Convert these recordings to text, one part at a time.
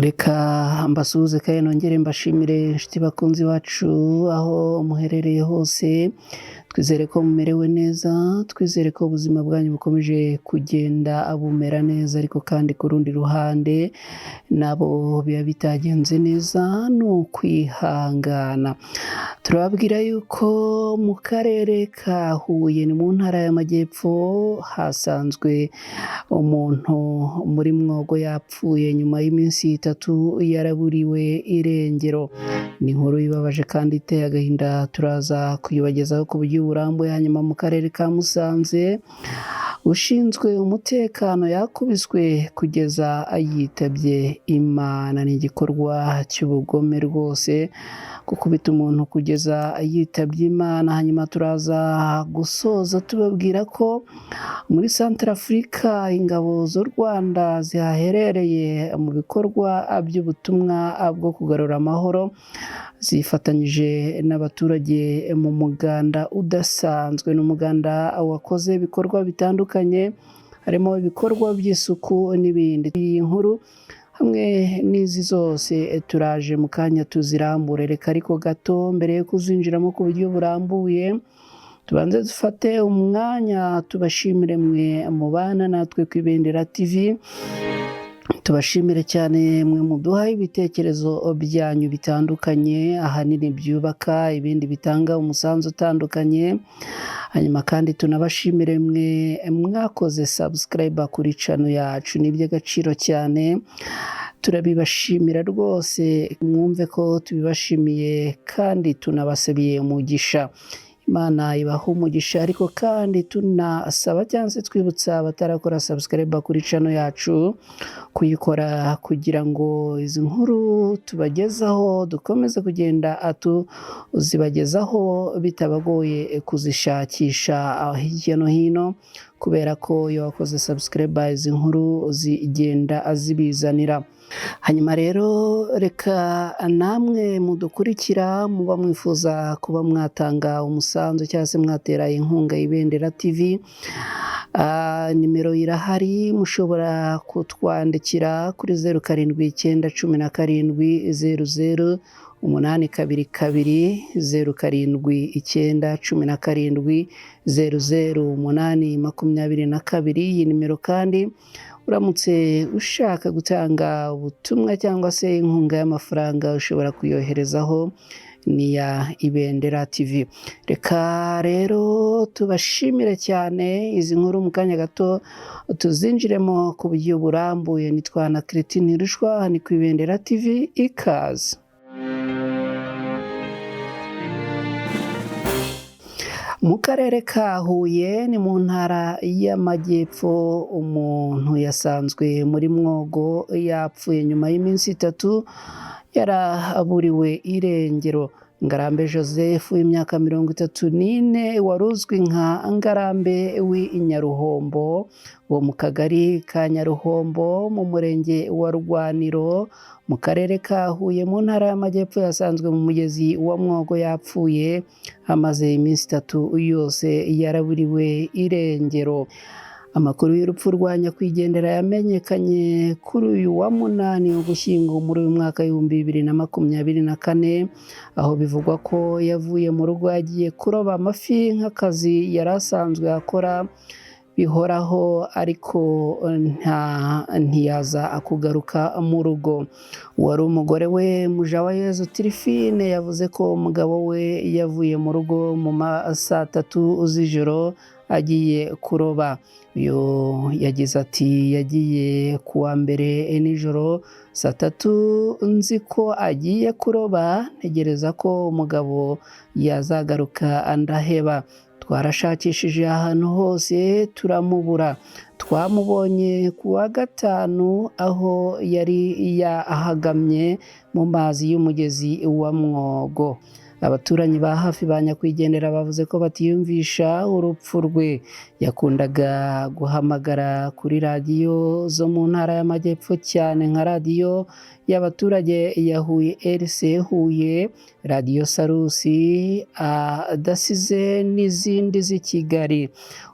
Reka mbasuhuze kandi nongere mbashimire inshuti bakunzi bacu aho muherereye hose, twizere ko mumerewe neza, twizere ko ubuzima bwanyu bukomeje kugenda bumera neza, ariko kandi ku rundi ruhande nabo biba bitagenze neza ni ukwihangana. Turababwira yuko mu karere ka Huye ni mu ntara y'Amajyepfo hasanzwe umuntu muri Mwogo yapfuye nyuma y'iminsi 3 yaraburiwe irengero. Ni inkuru ibabaje kandi iteye agahinda, turaza kuyibagezaho ku buryo burambuye. Hanyuma mu karere ka Musanze ushinzwe umutekano yakubiswe kugeza yitabye Imana. Ni igikorwa cy'ubugome rwose gukubita umuntu kugeza yitabye Imana. Hanyuma turaza gusoza tubabwira ko muri Centrafrica ingabo z'u Rwanda zihaherereye mu bikorwa by'ubutumwa bwo kugarura amahoro, zifatanyije n'abaturage mu muganda udasanzwe. Ni umuganda wakoze ibikorwa bitandukanye, harimo ibikorwa by'isuku n'ibindi. Iyi nkuru hamwe n'izi zose turaje mu kanya tuzirambure. Reka ariko gato mbere yo kuzinjiramo ku buryo burambuye, tubanze dufate umwanya tubashimire mwe mubana natwe ku Ibendera TV. Tubashimire cyane mwe muduha ibitekerezo byanyu bitandukanye, ahanini byubaka, ibindi bitanga umusanzu utandukanye. Hanyuma kandi tunabashimire mwe mwakoze subscribe kuri channel yacu, ni iby'agaciro cyane, turabibashimira rwose. Mwumve ko tubibashimiye kandi tunabasabiye umugisha. Imana ibaha umugisha, ariko kandi tunasaba cyangwa se twibutsa abatarakora subscribe kuri channel yacu kuyikora, kugira ngo izi nkuru tubagezaho dukomeze kugenda tuzibagezaho bitabagoye kuzishakisha hirya no hino, kubera ko iyo wakoze subscribe izi nkuru zigenda azibizanira. Hanyuma rero reka namwe mudukurikira muba mwifuza kuba mwatanga umusanzu cyangwa se mwatera inkunga Ibendera TV, nimero irahari, mushobora kutwandikira kuri 0791700822, 0717000822. Iyi nimero kandi uramutse ushaka gutanga ubutumwa cyangwa se inkunga y'amafaranga ushobora kuyoherezaho, ni ya Ibendera TV. Reka rero tubashimire cyane. Izi nkuru mu kanya gato tuzinjiremo ku buryo burambuye. Nitwa na Christine Ntirushwa, ni ku Ibendera TV, ikaze. Mu karere ka Huye ni mu ntara y'Amajyepfo, umuntu yasanzwe muri Mwogo yapfuye nyuma y'iminsi 3 yaraburiwe irengero. Ngarambe Joseph w'imyaka 34 wari uzwi nka Ngarambe w'Inyaruhombo wo mu kagari ka Nyaruhombo mu murenge wa Rwaniro mu karere ka Huye mu ntara y'Amajyepfo, yasanzwe mu mugezi wa Mwogo yapfuye amaze iminsi 3 yose yaraburiwe irengero. Amakuru y'urupfu rwa nyakwigendera yamenyekanye kuri uyu wa 8 Ugushyingo muri uyu mwaka 2024, aho bivugwa ko yavuye mu rugo yagiye kuroba amafi nk'akazi yari asanzwe akora bihoraho, ariko ntiyaza kugaruka mu rugo. Wari umugore we Mujawayezu Tirifine yavuze ko umugabo we yavuye mu rugo mu saa 3 z'ijoro agiye kuroba. Uyu yagize ati, yagiye kuwa mbere nijoro saa 3 nzi ko agiye kuroba, ntegereza ko umugabo yazagaruka ndaheba. Twarashakishije ahantu hose turamubura. Twamubonye kuwa 5 aho yari yahagamye mu mazi y'umugezi wa Mwogo. Abaturanyi ba hafi ba nyakwigendera bavuze ko batiyumvisha urupfu rwe. Yakundaga guhamagara kuri radiyo zo mu ntara y'Amajyepfo cyane nka radiyo y'abaturage ya Huye RC Huye, radiyo Sarusi, adasize n'izindi z'i Kigali.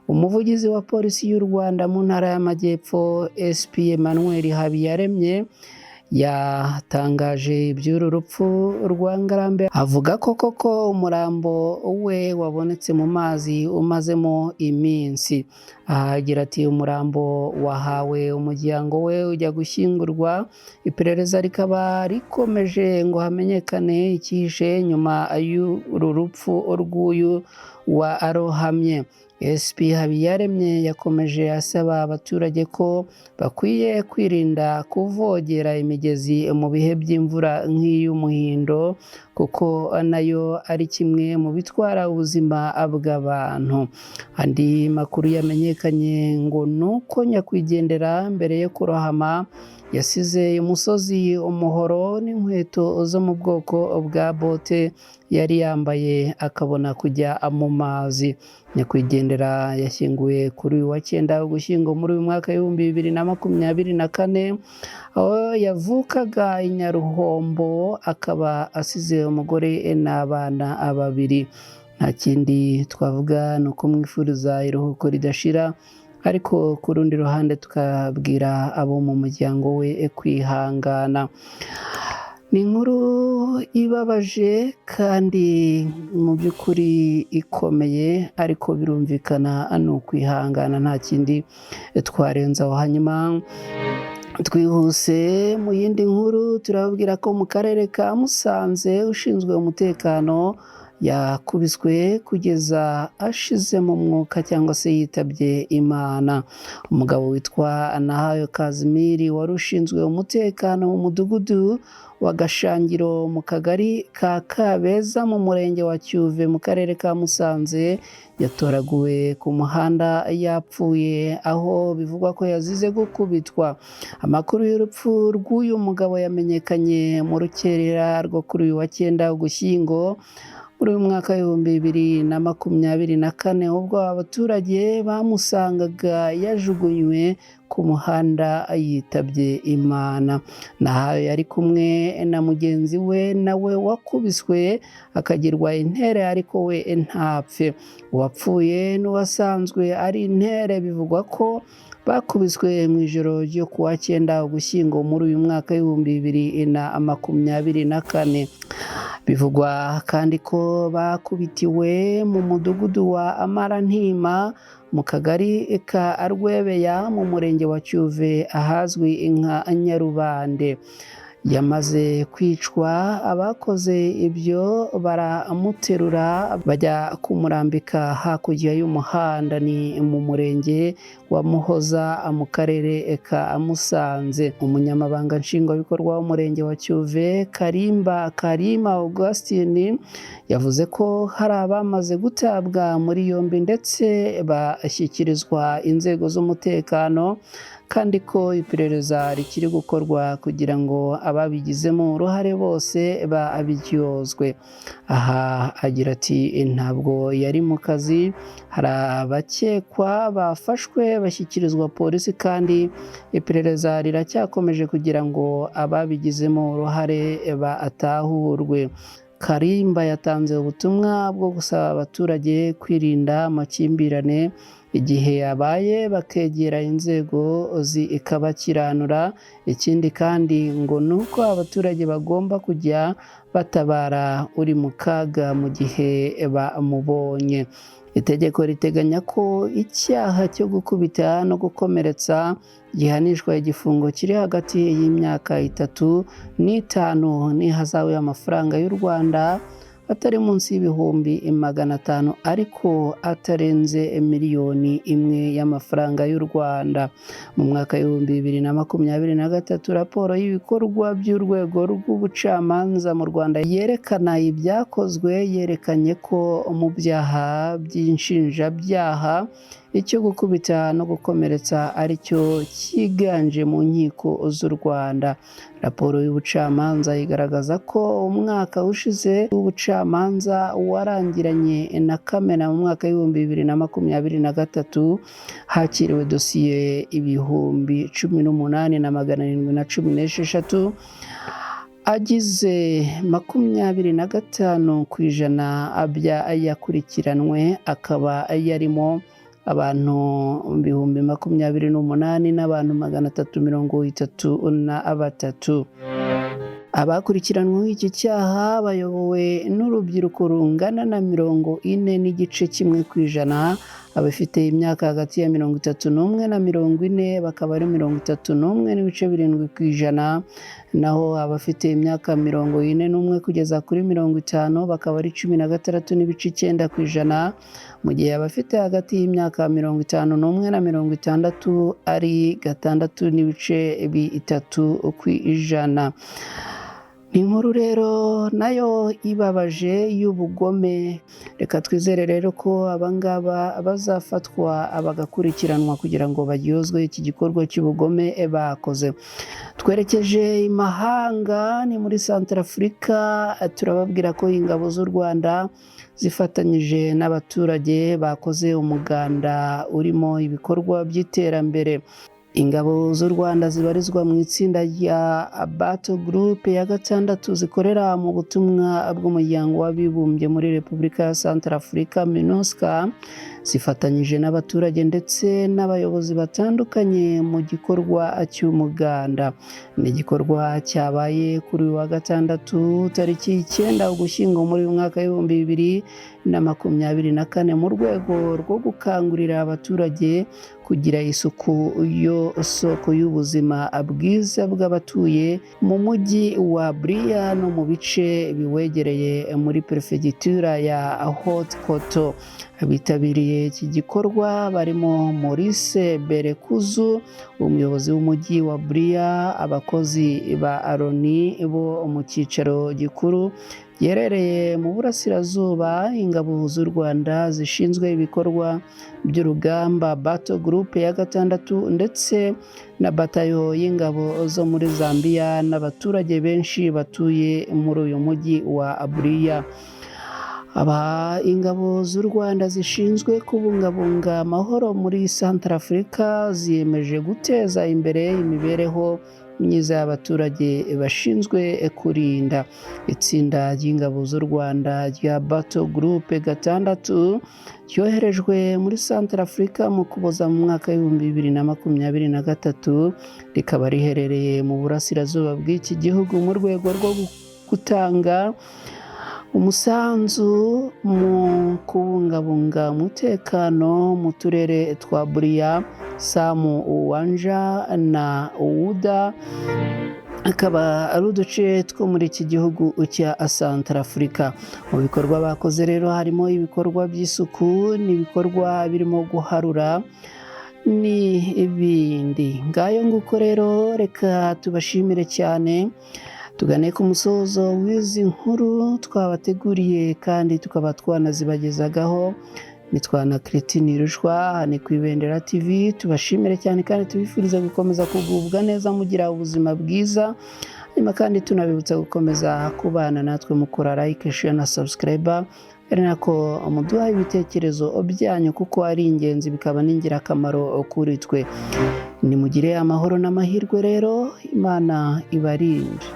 Umuvugizi wa polisi y'u Rwanda mu ntara y'Amajyepfo SP Emmanuel Habiyaremye yatangaje iby'uru rupfu rwa Ngarambe avuga ko koko umurambo we wabonetse mu mazi umazemo iminsi. Agira ati umurambo wahawe umuryango we ujya gushyingurwa, iperereza rikaba rikomeje ngo hamenyekane icyihishe nyuma y'uru rupfu rw'uyu warohamye. SP Habiyaremye yakomeje asaba abaturage ko bakwiye kwirinda kuvogera imigezi mu bihe by'imvura nk'iy'umuhindo kuko nayo ari kimwe mu bitwara ubuzima bw'abantu. Andi makuru yamenyekanye ngo nuko nyakwigendera mbere yo kurohama yasize umusozi umuhoro n'inkweto zo mu bwoko bwa bote yari yambaye akabona kujya mu mazi. Nyakwigendera yashyinguwe kuri uyu wa 9 Ugushyingo muri uyu mwaka w'2024 aho yavukaga i Nyaruhombo, akaba asize umugore n'abana 2. Nta kindi twavuga ni uko mwifuriza iruhuko ridashira, ariko ku rundi ruhande tukabwira abo mu muryango we kwihangana. Ni inkuru ibabaje kandi mu by'ukuri ikomeye, ariko birumvikana ni ukwihangana nta kindi twarenzaho. Hanyuma twihuse mu yindi nkuru turababwira ko mu karere ka Musanze ushinzwe umutekano yakubiswe kugeza ashizemo umwuka cyangwa se yitabye Imana. Umugabo witwa Nahayo Kazimiri wari ushinzwe umutekano mu mudugudu wa Gashangiro mu kagari ka Kabeza mu murenge wa Cyuve mu karere ka Musanze yatoraguwe ku muhanda yapfuye, aho bivugwa ko yazize gukubitwa. Amakuru y'urupfu rw'uyu mugabo yamenyekanye mu rukerera rwo kuri uyu wa 9 Ugushyingo muri uyu mwaka w'2024 ubwo abaturage bamusangaga yajugunywe ku muhanda yitabye Imana. Nahayo yari kumwe na mugenzi we nawe wakubiswe akagirwa intere, ariko we ntapfe. Uwapfuye n'uwasanzwe ari intere bivugwa ko bakubiswe mu ijoro ryo ku wa 9 Ugushyingo muri uyu mwaka w'2024. Bivugwa kandi ko bakubitiwe mu mudugudu wa Amarantima mu kagari ka Rwebeya mu murenge wa Cyuve ahazwi nka Nyarubande. Yamaze kwicwa, abakoze ibyo baramuterura bajya kumurambika hakurya y'umuhanda, ni mu murenge wa Muhoza mu karere ka Musanze. Umunyamabanga nshingwabikorwa w'umurenge wa Cyuve Karima Augustin yavuze ko hari abamaze gutabwa muri yombi ndetse bashyikirizwa inzego z'umutekano, kandi ko iperereza rikiri gukorwa kugira ngo ababigizemo uruhare bose babiryozwe. Aha agira ati ntabwo yari mu kazi, hari abakekwa bafashwe bashyikirizwa polisi kandi iperereza riracyakomeje kugira ngo ababigizemo uruhare batahurwe. Karimba yatanze ubutumwa bwo gusaba abaturage kwirinda amakimbirane igihe yabaye, bakegera inzego zikabakiranura. Ikindi kandi ngo nuko abaturage bagomba kujya batabara uri mu kaga mu gihe bamubonye. Itegeko riteganya ko icyaha cyo gukubita no gukomeretsa gihanishwa igifungo kiri hagati y'imyaka 3 n'5 n'ihazabu y'amafaranga y'u Rwanda atari munsi y'ibihumbi 500, ariko atarenze miliyoni 1 y'amafaranga y'u Rwanda. Mu mwaka w'2023 raporo y'ibikorwa by'urwego rw'ubucamanza mu Rwanda yerekana ibyakozwe yerekanye ko mu byaha by'inshinjabyaha icyo gukubita no gukomeretsa aricyo cyiganje mu nkiko z'u Rwanda. Raporo y'ubucamanza igaragaza ko umwaka ushize w'ubucamanza warangiranye na Kamena mu mwaka w'2023 hakiriwe dosiye 18,716, agize 25% by'ayakurikiranwe akaba yarimo abantu 28,000 n'abantu 333. Abakurikiranweho iki cyaha bayobowe n'urubyiruko rungana na 40.1%, abafite imyaka hagati ya 31 na 40 bakaba ari 31.7%, naho abafite imyaka 41 kugeza kuri 50 bakaba ari 16.9%, mu gihe abafite hagati y'imyaka 51 na 60 ari 6.3%. Ni inkuru rero nayo ibabaje y'ubugome. Reka twizere rero ko abangaba bazafatwa bagakurikiranwa kugira ngo baryozwe iki gikorwa cy'ubugome bakoze. Twerekeje imahanga, ni muri Centrafrica, turababwira ko ingabo z'u Rwanda zifatanyije n'abaturage bakoze umuganda urimo ibikorwa by'iterambere. Ingabo z'u Rwanda zibarizwa mu itsinda rya Battle Group ya 6 zikorera mu butumwa bw'umuryango w'abibumbye muri Repubulika ya Centrafrica MINUSCA, zifatanyije n'abaturage ndetse n'abayobozi batandukanye mu gikorwa cy'umuganda. Ni igikorwa cyabaye kuri uyu wa gatandatu tariki 9 Ugushyingo muri uyu mwaka w'2024 mu rwego rwo gukangurira abaturage kugira isuku yo soko y'ubuzima bwiza bw'abatuye mu mujyi wa Buea no mu bice biwegereye muri perefegitura ya Haut-Koto. Abitabiriye iki gikorwa barimo Maurice Berekuzu, umuyobozi w'umujyi wa Buea, abakozi ba Aroni bo mu cyicaro gikuru giherereye mu burasirazuba, ingabo z'u Rwanda zishinzwe ibikorwa by'urugamba Battle Group ya 6 ndetse na batayo y'ingabo zo muri Zambia n'abaturage benshi batuye muri uyu mujyi wa Buea. Ingabo z'u Rwanda zishinzwe kubungabunga amahoro muri Centrafrica ziyemeje guteza imbere imibereho myiza y'abaturage bashinzwe kurinda. Itsinda ry'ingabo z'u Rwanda rya Battle Group 6 ryoherejwe muri Centrafrica mu Kuboza mu mwaka w'2023, rikaba riherereye mu burasirazuba bw'iki gihugu mu rwego rwo gutanga umusanzu mu kubungabunga umutekano mu turere twa Buea, Samu, Uwanja na Uda, akaba ari uduce two muri iki gihugu cya Centrafrica. Mu bikorwa bakoze rero harimo ibikorwa by'isuku n'ibikorwa birimo guharura n'ibindi. Ngayo nguko rero, reka tubashimire cyane, tugane ku musozo w'izi nkuru twabateguriye kandi tukaba twanazibagezagaho. Nitwana Christine Rushwa, ni ku Ibendera TV. Tubashimire cyane kandi tubifuriza gukomeza kugubwa neza mugira ubuzima bwiza, nyuma kandi tunabibutsa gukomeza kubana natwe mukora like, share na subscribe, ari nako muduha ibitekerezo byanyu kuko ari ingenzi bikaba n'ingirakamaro kuri twe. Nimugire amahoro n'amahirwe rero, Imana ibarinde.